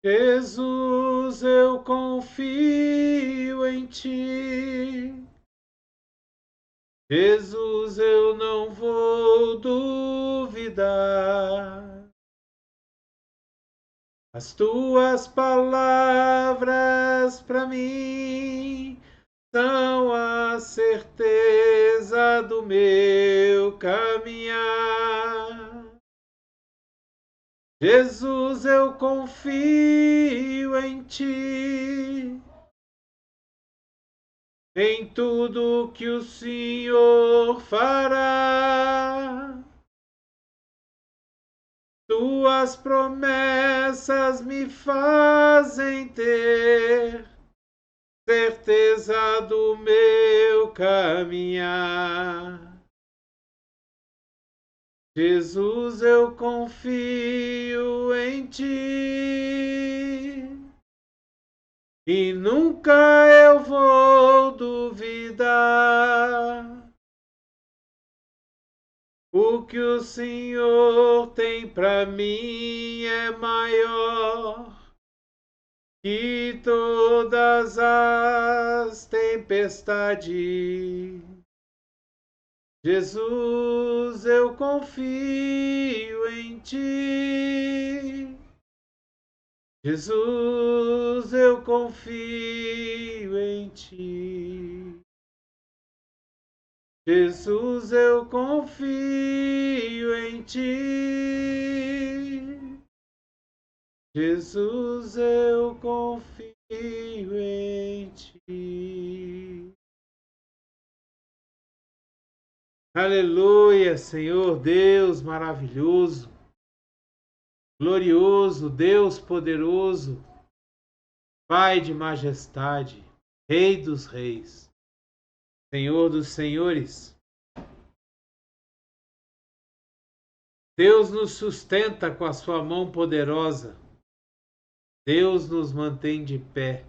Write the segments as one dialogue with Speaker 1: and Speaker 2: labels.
Speaker 1: Jesus, eu confio em ti. Jesus, eu não vou duvidar. As tuas palavras para mim são a certeza do meu caminhar. Jesus, eu confio em ti, em tudo que o Senhor fará. Tuas promessas me fazem ter certeza do meu caminhar. Jesus, eu confio em ti e nunca eu vou duvidar. O que o Senhor tem para mim é maior que todas as tempestades. Jesus, eu confio em ti. Jesus, eu confio em ti. Jesus, eu confio em ti. Jesus, eu confio em ti. Aleluia, Senhor Deus maravilhoso, glorioso, Deus poderoso, Pai de majestade, Rei dos reis, Senhor dos senhores. Deus nos sustenta com a sua mão poderosa. Deus nos mantém de pé.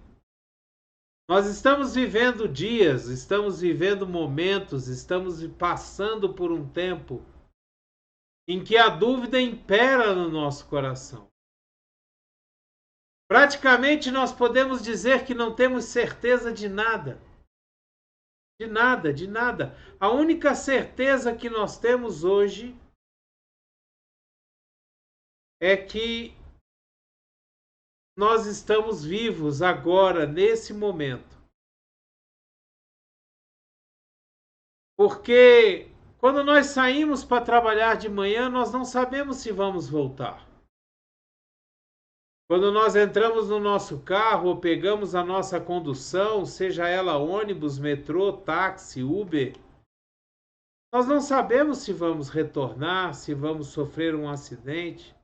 Speaker 1: Nós estamos vivendo dias, estamos vivendo momentos, estamos passando por um tempo em que a dúvida impera no nosso coração. Praticamente nós podemos dizer que não temos certeza de nada. De nada, de nada. A única certeza que nós temos hoje é que nós estamos vivos agora, nesse momento. Porque quando nós saímos para trabalhar de manhã, nós não sabemos se vamos voltar. Quando nós entramos no nosso carro ou pegamos a nossa condução, seja ela ônibus, metrô, táxi, Uber, nós não sabemos se vamos retornar, se vamos sofrer um acidente,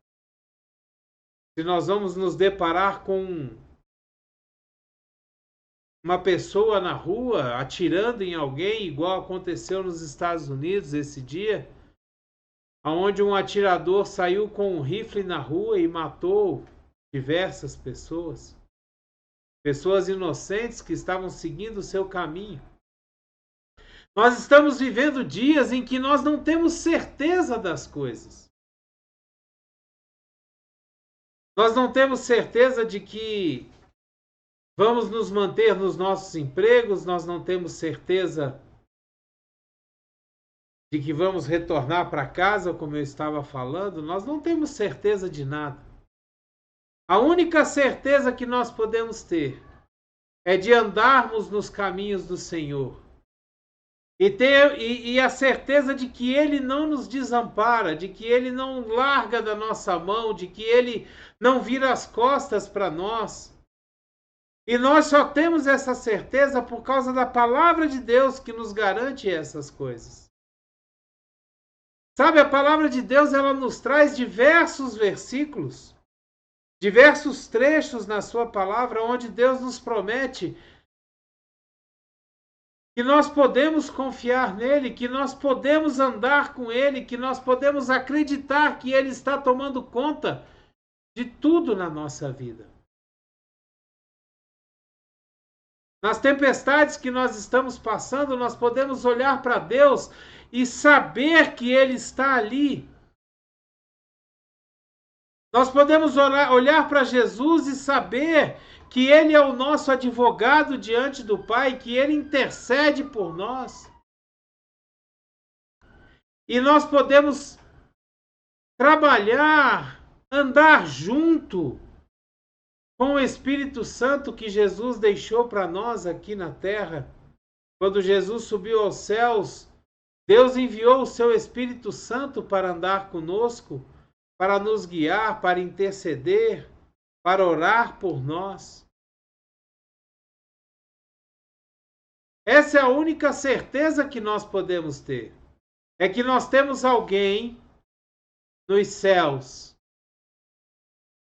Speaker 1: se nós vamos nos deparar com uma pessoa na rua atirando em alguém, igual aconteceu nos Estados Unidos esse dia, onde um atirador saiu com um rifle na rua e matou diversas pessoas. Pessoas inocentes que estavam seguindo o seu caminho. Nós estamos vivendo dias em que nós não temos certeza das coisas. Nós não temos certeza de que vamos nos manter nos nossos empregos, nós não temos certeza de que vamos retornar para casa, como eu estava falando, nós não temos certeza de nada. A única certeza que nós podemos ter é de andarmos nos caminhos do Senhor e a certeza de que Ele não nos desampara, de que Ele não larga da nossa mão, de que Ele não vira as costas para nós. E nós só temos essa certeza por causa da palavra de Deus que nos garante essas coisas. Sabe, a palavra de Deus, ela nos traz diversos versículos, diversos trechos na sua palavra, onde Deus nos promete que nós podemos confiar nele, que nós podemos andar com ele, que nós podemos acreditar que ele está tomando conta de tudo na nossa vida. Nas tempestades que nós estamos passando, nós podemos olhar para Deus e saber que Ele está ali. Nós podemos olhar para Jesus e saber que Ele é o nosso advogado diante do Pai, que Ele intercede por nós. E nós podemos trabalhar, andar junto com o Espírito Santo que Jesus deixou para nós aqui na terra. Quando Jesus subiu aos céus, Deus enviou o seu Espírito Santo para andar conosco, para nos guiar, para interceder, para orar por nós. Essa é a única certeza que nós podemos ter. É que nós temos alguém nos céus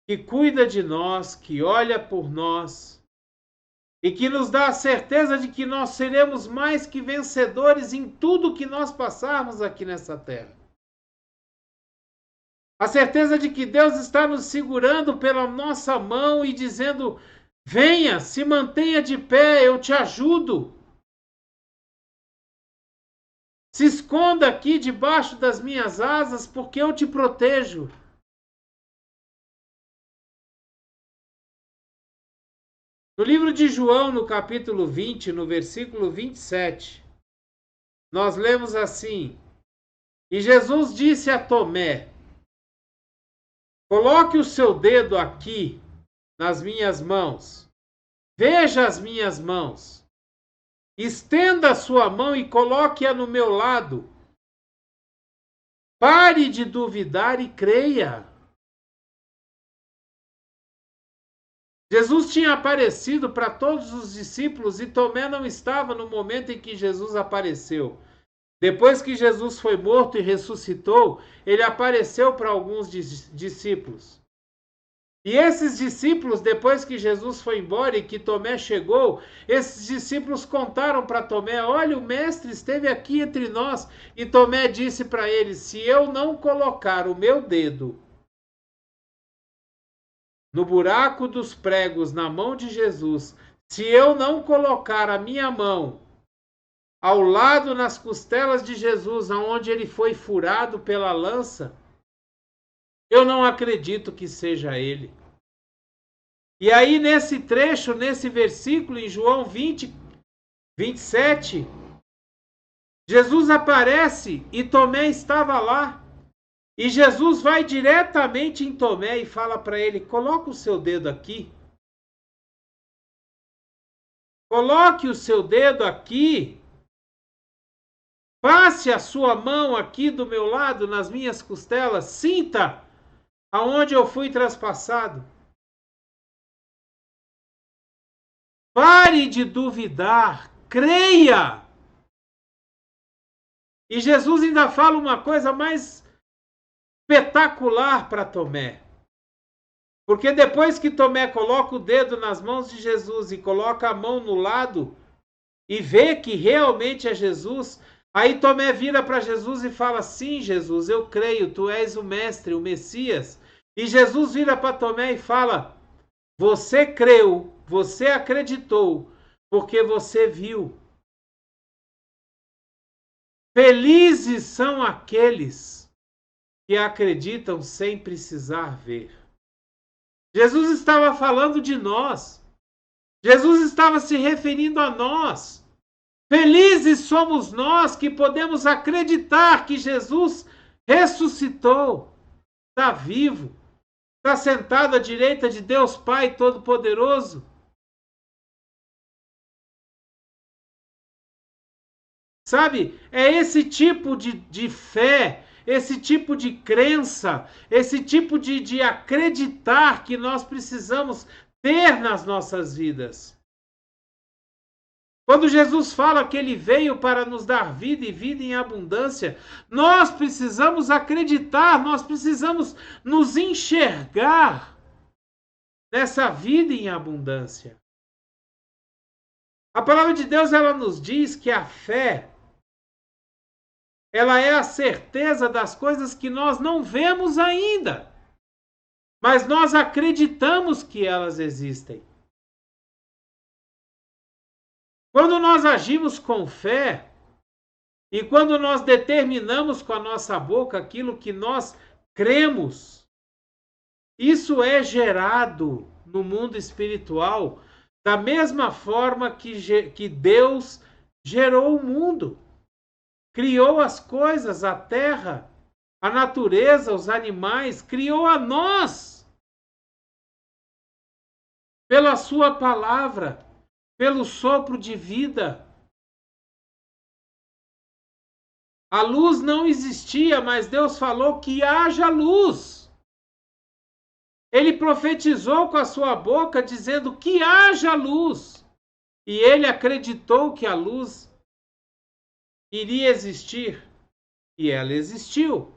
Speaker 1: que cuida de nós, que olha por nós e que nos dá a certeza de que nós seremos mais que vencedores em tudo que nós passarmos aqui nessa terra. A certeza de que Deus está nos segurando pela nossa mão e dizendo: venha, se mantenha de pé, eu te ajudo. Se esconda aqui debaixo das minhas asas, porque eu te protejo. No livro de João, no capítulo 20, no versículo 27, nós lemos assim: e Jesus disse a Tomé: coloque o seu dedo aqui nas minhas mãos, veja as minhas mãos, estenda a sua mão e coloque-a no meu lado. Pare de duvidar e creia. Jesus tinha aparecido para todos os discípulos e Tomé não estava no momento em que Jesus apareceu. Depois que Jesus foi morto e ressuscitou, ele apareceu para alguns discípulos. E esses discípulos, depois que Jesus foi embora e que Tomé chegou, esses discípulos contaram para Tomé: olha, o mestre esteve aqui entre nós. E Tomé disse para ele: se eu não colocar o meu dedo no buraco dos pregos na mão de Jesus, se eu não colocar a minha mão ao lado nas costelas de Jesus, aonde ele foi furado pela lança, eu não acredito que seja ele. E aí nesse trecho, nesse versículo, em João 20, 27, Jesus aparece e Tomé estava lá. E Jesus vai diretamente em Tomé e fala para ele: coloca o seu dedo aqui. Coloque o seu dedo aqui. Passe a sua mão aqui do meu lado, nas minhas costelas. Sinta aonde eu fui traspassado. Pare de duvidar. Creia. E Jesus ainda fala uma coisa mais espetacular para Tomé. Porque depois que Tomé coloca o dedo nas mãos de Jesus e coloca a mão no lado e vê que realmente é Jesus, aí Tomé vira para Jesus e fala: sim, Jesus, eu creio, tu és o mestre, o Messias. E Jesus vira para Tomé e fala: você creu, você acreditou, porque você viu. Felizes são aqueles que acreditam sem precisar ver. Jesus estava falando de nós. Jesus estava se referindo a nós. Felizes somos nós que podemos acreditar que Jesus ressuscitou, está vivo, está sentado à direita de Deus Pai Todo-Poderoso. Sabe, é esse tipo de fé, esse tipo de crença, esse tipo de acreditar que nós precisamos ter nas nossas vidas. Quando Jesus fala que ele veio para nos dar vida e vida em abundância, nós precisamos acreditar, nós precisamos nos enxergar nessa vida em abundância. A palavra de Deus, ela nos diz que a fé, ela é a certeza das coisas que nós não vemos ainda, mas nós acreditamos que elas existem. Quando nós agimos com fé e quando nós determinamos com a nossa boca aquilo que nós cremos, Isso é gerado no mundo espiritual da mesma forma que Deus gerou o mundo. Criou as coisas, a terra, a natureza, os animais, criou a nós. Pela sua palavra, pelo sopro de vida. A luz não existia, mas Deus falou que haja luz. Ele profetizou com a sua boca, dizendo que haja luz. E ele acreditou que a luz iria existir. E ela existiu.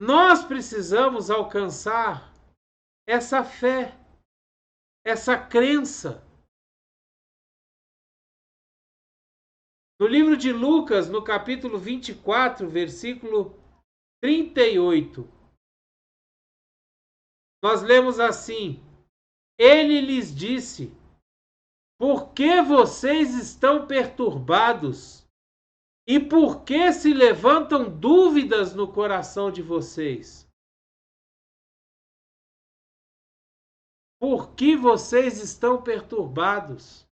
Speaker 1: Nós precisamos alcançar essa fé, essa crença. No livro de Lucas, no capítulo 24, versículo 38, nós lemos assim: Ele lhes disse: por que vocês estão perturbados? E por que se levantam dúvidas no coração de vocês? Por que vocês estão perturbados?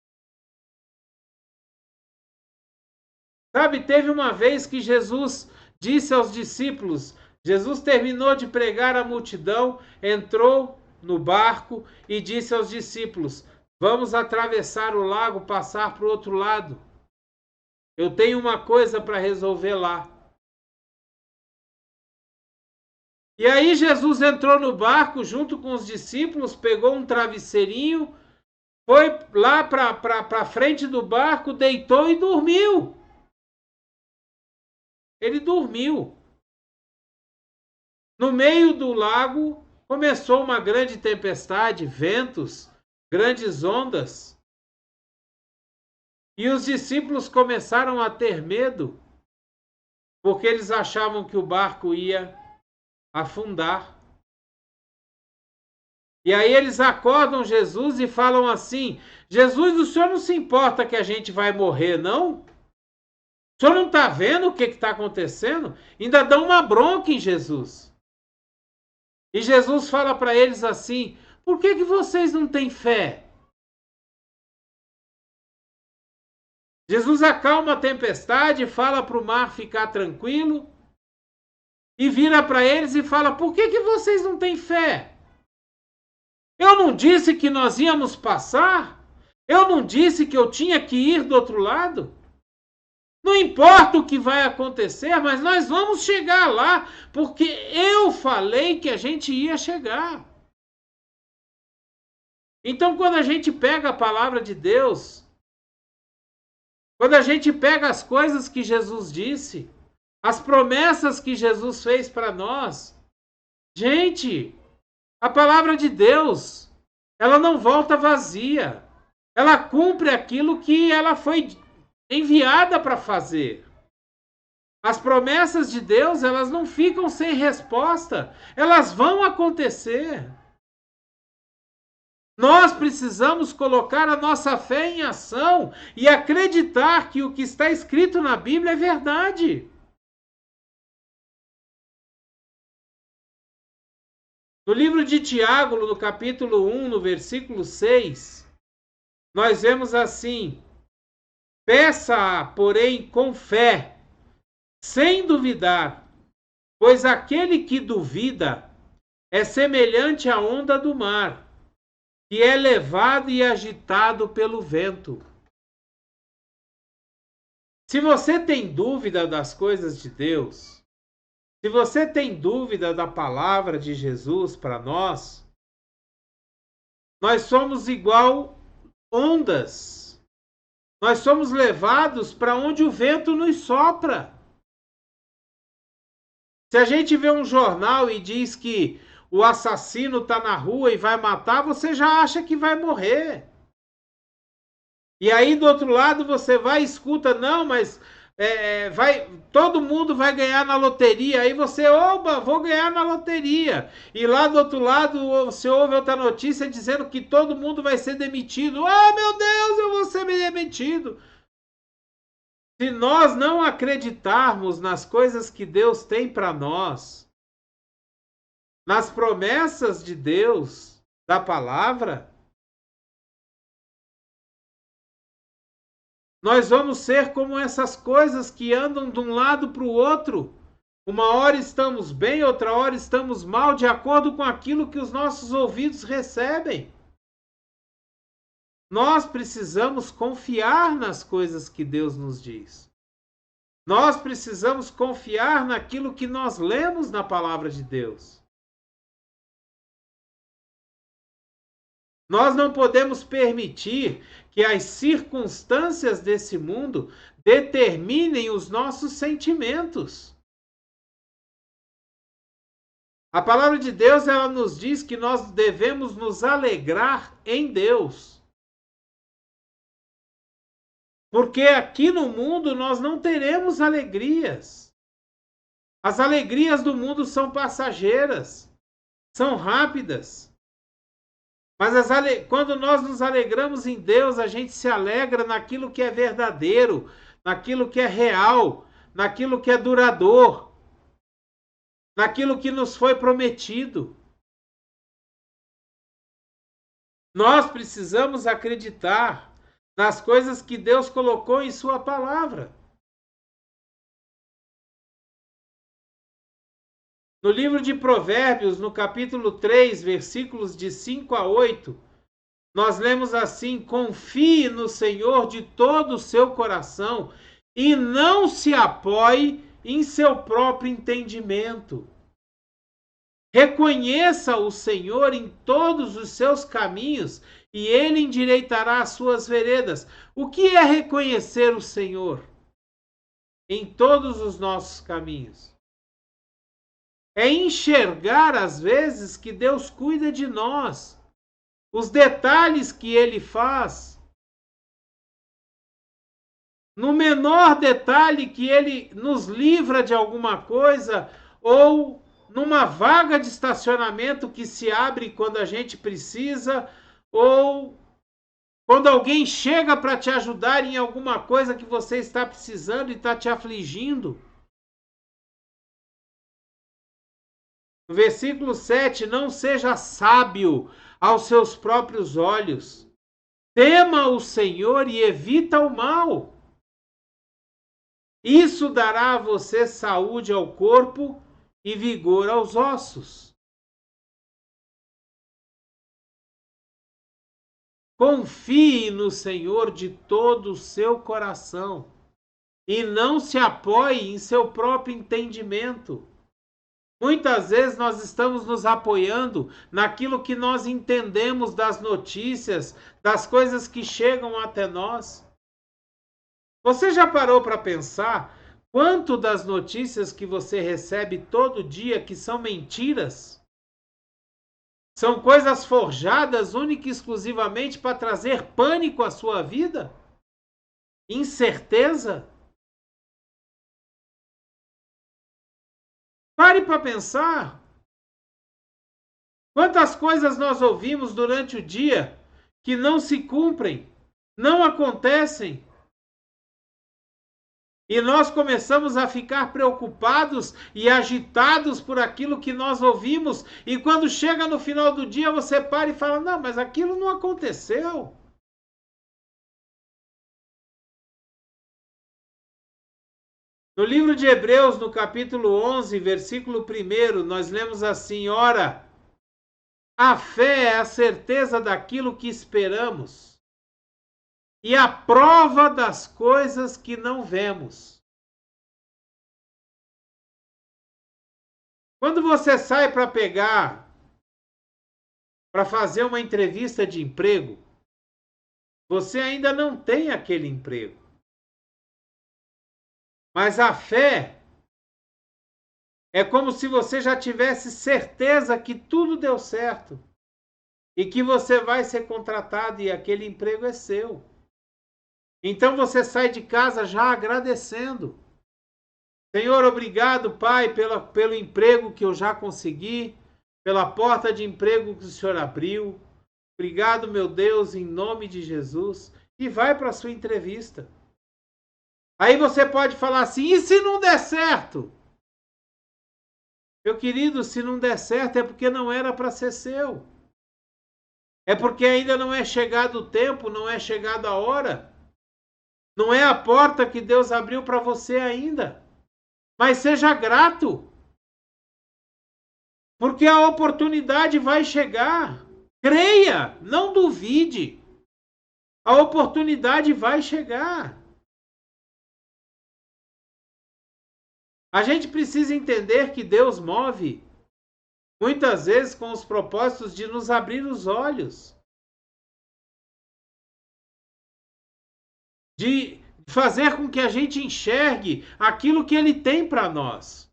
Speaker 1: Sabe, teve uma vez que Jesus disse aos discípulos, Jesus terminou de pregar à multidão, entrou no barco e disse aos discípulos: vamos atravessar o lago, passar para o outro lado. Eu tenho uma coisa para resolver lá. E aí Jesus entrou no barco junto com os discípulos, pegou um travesseirinho, foi lá para frente do barco, deitou e dormiu. Ele dormiu. No meio do lago começou uma grande tempestade, ventos, grandes ondas. E os discípulos começaram a ter medo, porque eles achavam que o barco ia afundar. E aí eles acordam Jesus e falam assim: Jesus, o senhor não se importa que a gente vai morrer, não? O senhor não está vendo o que está acontecendo? Ainda dão uma bronca em Jesus. E Jesus fala para eles assim: por que vocês não têm fé? Jesus acalma a tempestade, fala para o mar ficar tranquilo e vira para eles e fala: por que vocês não têm fé? Eu não disse que nós íamos passar? Eu não disse que eu tinha que ir do outro lado? Não importa o que vai acontecer, mas nós vamos chegar lá, porque eu falei que a gente ia chegar. Então, quando a gente pega a palavra de Deus, quando a gente pega as coisas que Jesus disse, as promessas que Jesus fez para nós, gente, a palavra de Deus, ela não volta vazia. Ela cumpre aquilo que ela foi enviada para fazer. As promessas de Deus, elas não ficam sem resposta. Elas vão acontecer. Nós precisamos colocar a nossa fé em ação e acreditar que o que está escrito na Bíblia é verdade. No livro de Tiago, no capítulo 1, no versículo 6, nós vemos assim: peça, porém, com fé, sem duvidar, pois aquele que duvida é semelhante à onda do mar, que é levado e agitado pelo vento. Se você tem dúvida das coisas de Deus, se você tem dúvida da palavra de Jesus para nós somos igual ondas. Nós somos levados para onde o vento nos sopra. Se a gente vê um jornal e diz que o assassino está na rua e vai matar, você já acha que vai morrer. E aí do outro lado você vai e escuta: não, mas todo mundo vai ganhar na loteria. Aí você: oba, vou ganhar na loteria. E lá do outro lado você ouve outra notícia dizendo que todo mundo vai ser demitido. Oh, meu Deus, eu vou ser demitido. Se nós não acreditarmos nas coisas que Deus tem para nós, nas promessas de Deus, da palavra, nós vamos ser como essas coisas que andam de um lado para o outro. Uma hora estamos bem, outra hora estamos mal, de acordo com aquilo que os nossos ouvidos recebem. Nós precisamos confiar nas coisas que Deus nos diz. Nós precisamos confiar naquilo que nós lemos na palavra de Deus. Nós não podemos permitir que as circunstâncias desse mundo determinem os nossos sentimentos. A palavra de Deus, ela nos diz que nós devemos nos alegrar em Deus. Porque aqui no mundo nós não teremos alegrias. As alegrias do mundo são passageiras, são rápidas. Mas quando nós nos alegramos em Deus, a gente se alegra naquilo que é verdadeiro, naquilo que é real, naquilo que é duradouro, naquilo que nos foi prometido. Nós precisamos acreditar nas coisas que Deus colocou em sua palavra. No livro de Provérbios, no capítulo 3, versículos de 5 a 8, nós lemos assim: confie no Senhor de todo o seu coração e não se apoie em seu próprio entendimento. Reconheça o Senhor em todos os seus caminhos e ele endireitará as suas veredas. O que é reconhecer o Senhor? Em todos os nossos caminhos. É enxergar, às vezes, que Deus cuida de nós. Os detalhes que Ele faz. No menor detalhe que Ele nos livra de alguma coisa, ou numa vaga de estacionamento que se abre quando a gente precisa, ou quando alguém chega para te ajudar em alguma coisa que você está precisando e está te afligindo. No versículo 7, não seja sábio aos seus próprios olhos. Tema o Senhor e evita o mal. Isso dará a você saúde ao corpo e vigor aos ossos. Confie no Senhor de todo o seu coração e não se apoie em seu próprio entendimento. Muitas vezes nós estamos nos apoiando naquilo que nós entendemos das notícias, das coisas que chegam até nós. Você já parou para pensar quanto das notícias que você recebe todo dia que são mentiras? São coisas forjadas única e exclusivamente para trazer pânico à sua vida? Incerteza? Pare para pensar. Quantas coisas nós ouvimos durante o dia que não se cumprem, não acontecem. E nós começamos a ficar preocupados e agitados por aquilo que nós ouvimos. E quando chega no final do dia, você para e fala: não, mas aquilo não aconteceu. No livro de Hebreus, no capítulo 11, versículo 1, nós lemos assim: ora, a fé é a certeza daquilo que esperamos e a prova das coisas que não vemos. Quando você sai para fazer uma entrevista de emprego, você ainda não tem aquele emprego. Mas a fé é como se você já tivesse certeza que tudo deu certo e que você vai ser contratado e aquele emprego é seu. Então você sai de casa já agradecendo. Senhor, obrigado, Pai, pelo emprego que eu já consegui, pela porta de emprego que o Senhor abriu. Obrigado, meu Deus, em nome de Jesus. E vai para a sua entrevista. Aí você pode falar assim: e se não der certo? Meu querido, se não der certo é porque não era para ser seu. É porque ainda não é chegado o tempo, não é chegada a hora. Não é a porta que Deus abriu para você ainda. Mas seja grato. Porque a oportunidade vai chegar. Creia, não duvide. A oportunidade vai chegar. A gente precisa entender que Deus move muitas vezes com os propósitos de nos abrir os olhos, de fazer com que a gente enxergue aquilo que Ele tem para nós.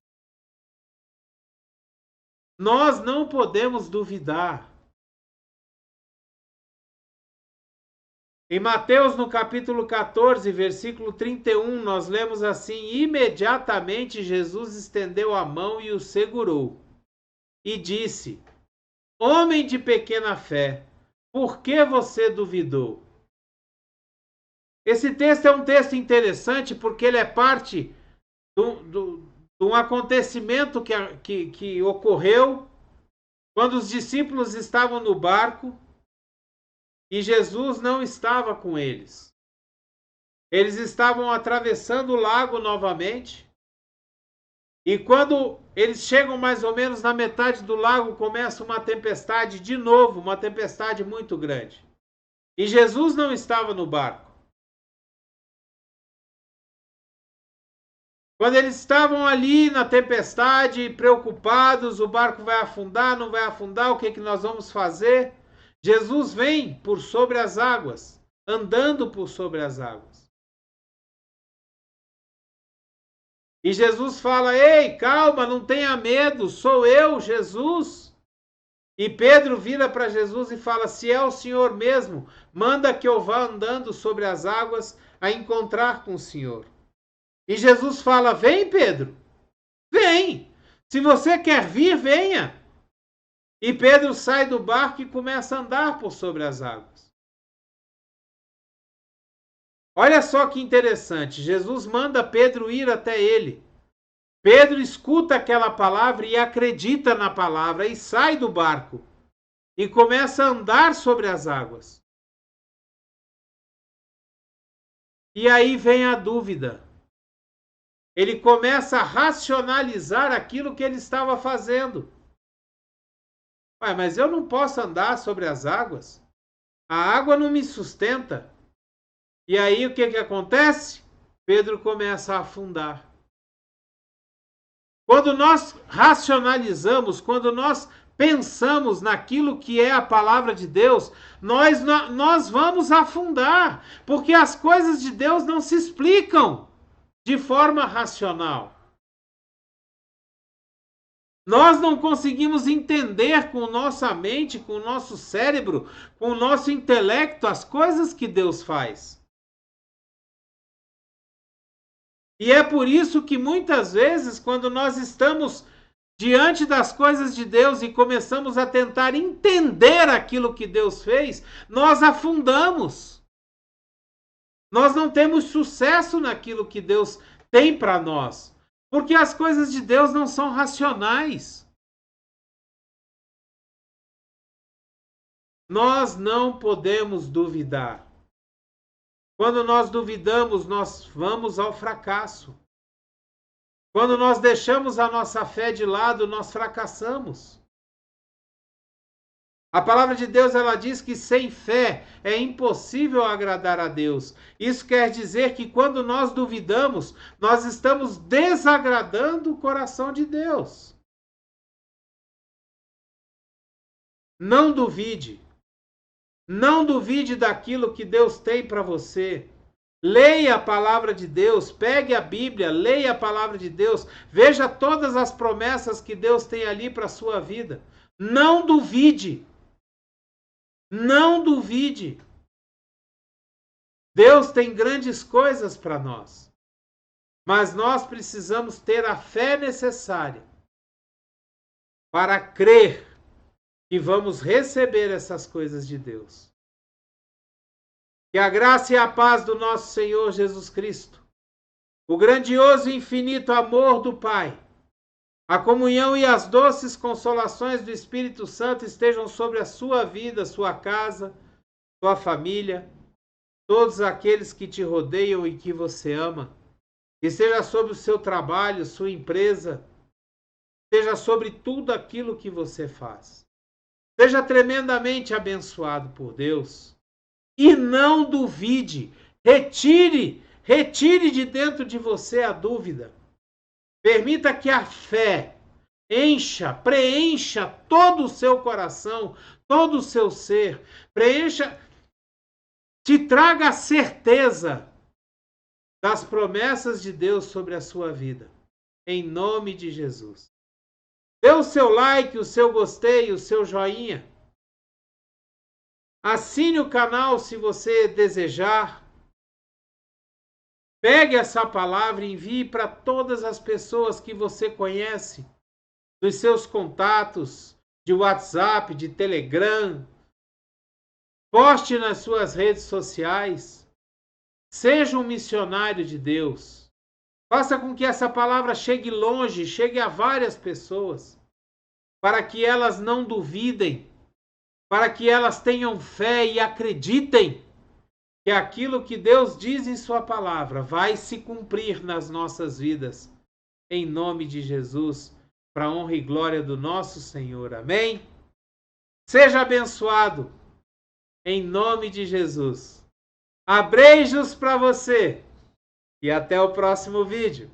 Speaker 1: Nós não podemos duvidar. Em Mateus, no capítulo 14, versículo 31, nós lemos assim: imediatamente Jesus estendeu a mão e o segurou, e disse: homem de pequena fé, por que você duvidou? Esse texto é um texto interessante porque ele é parte de um acontecimento que ocorreu quando os discípulos estavam no barco e Jesus não estava com eles. Eles estavam atravessando o lago novamente. E quando eles chegam mais ou menos na metade do lago, começa uma tempestade de novo, uma tempestade muito grande. E Jesus não estava no barco. Quando eles estavam ali na tempestade, preocupados, o barco vai afundar, não vai afundar, o que nós vamos fazer? Jesus vem por sobre as águas, andando por sobre as águas. E Jesus fala: ei, calma, não tenha medo, sou eu, Jesus. E Pedro vira para Jesus e fala: se é o Senhor mesmo, manda que eu vá andando sobre as águas a encontrar com o Senhor. E Jesus fala: vem, Pedro, vem. Se você quer vir, venha. E Pedro sai do barco e começa a andar por sobre as águas. Olha só que interessante, Jesus manda Pedro ir até ele. Pedro escuta aquela palavra e acredita na palavra e sai do barco e começa a andar sobre as águas. E aí vem a dúvida. Ele começa a racionalizar aquilo que ele estava fazendo. Mas eu não posso andar sobre as águas? A água não me sustenta. E aí o que acontece? Pedro começa a afundar. Quando nós racionalizamos, quando nós pensamos naquilo que é a palavra de Deus, nós vamos afundar, porque as coisas de Deus não se explicam de forma racional. Nós não conseguimos entender com nossa mente, com o nosso cérebro, com o nosso intelecto as coisas que Deus faz. E é por isso que muitas vezes, quando nós estamos diante das coisas de Deus e começamos a tentar entender aquilo que Deus fez, nós afundamos. Nós não temos sucesso naquilo que Deus tem para nós, porque as coisas de Deus não são racionais. Nós não podemos duvidar. Quando nós duvidamos, nós vamos ao fracasso. Quando nós deixamos a nossa fé de lado, nós fracassamos. A palavra de Deus, ela diz que sem fé é impossível agradar a Deus. Isso quer dizer que quando nós duvidamos, nós estamos desagradando o coração de Deus. Não duvide. Não duvide daquilo que Deus tem para você. Leia a palavra de Deus, pegue a Bíblia, leia a palavra de Deus, veja todas as promessas que Deus tem ali para a sua vida. Não duvide. Não duvide. Deus tem grandes coisas para nós, mas nós precisamos ter a fé necessária para crer que vamos receber essas coisas de Deus. Que a graça e a paz do nosso Senhor Jesus Cristo, o grandioso e infinito amor do Pai A comunhão e as doces consolações do Espírito Santo estejam sobre a sua vida, sua casa, sua família, todos aqueles que te rodeiam e que você ama. Esteja sobre o seu trabalho, sua empresa, esteja sobre tudo aquilo que você faz. Seja tremendamente abençoado por Deus. E não duvide, retire de dentro de você a dúvida. Permita que a fé preencha todo o seu coração, todo o seu ser. Te traga a certeza das promessas de Deus sobre a sua vida. Em nome de Jesus. Dê o seu like, o seu gostei, o seu joinha. Assine o canal se você desejar. Pegue essa palavra e envie para todas as pessoas que você conhece, dos seus contatos, de WhatsApp, de Telegram. Poste nas suas redes sociais. Seja um missionário de Deus. Faça com que essa palavra chegue longe, chegue a várias pessoas, para que elas não duvidem, para que elas tenham fé e acreditem que aquilo que Deus diz em sua palavra vai se cumprir nas nossas vidas, em nome de Jesus, para a honra e glória do nosso Senhor. Amém? Seja abençoado, em nome de Jesus. Abreijos para você e até o próximo vídeo.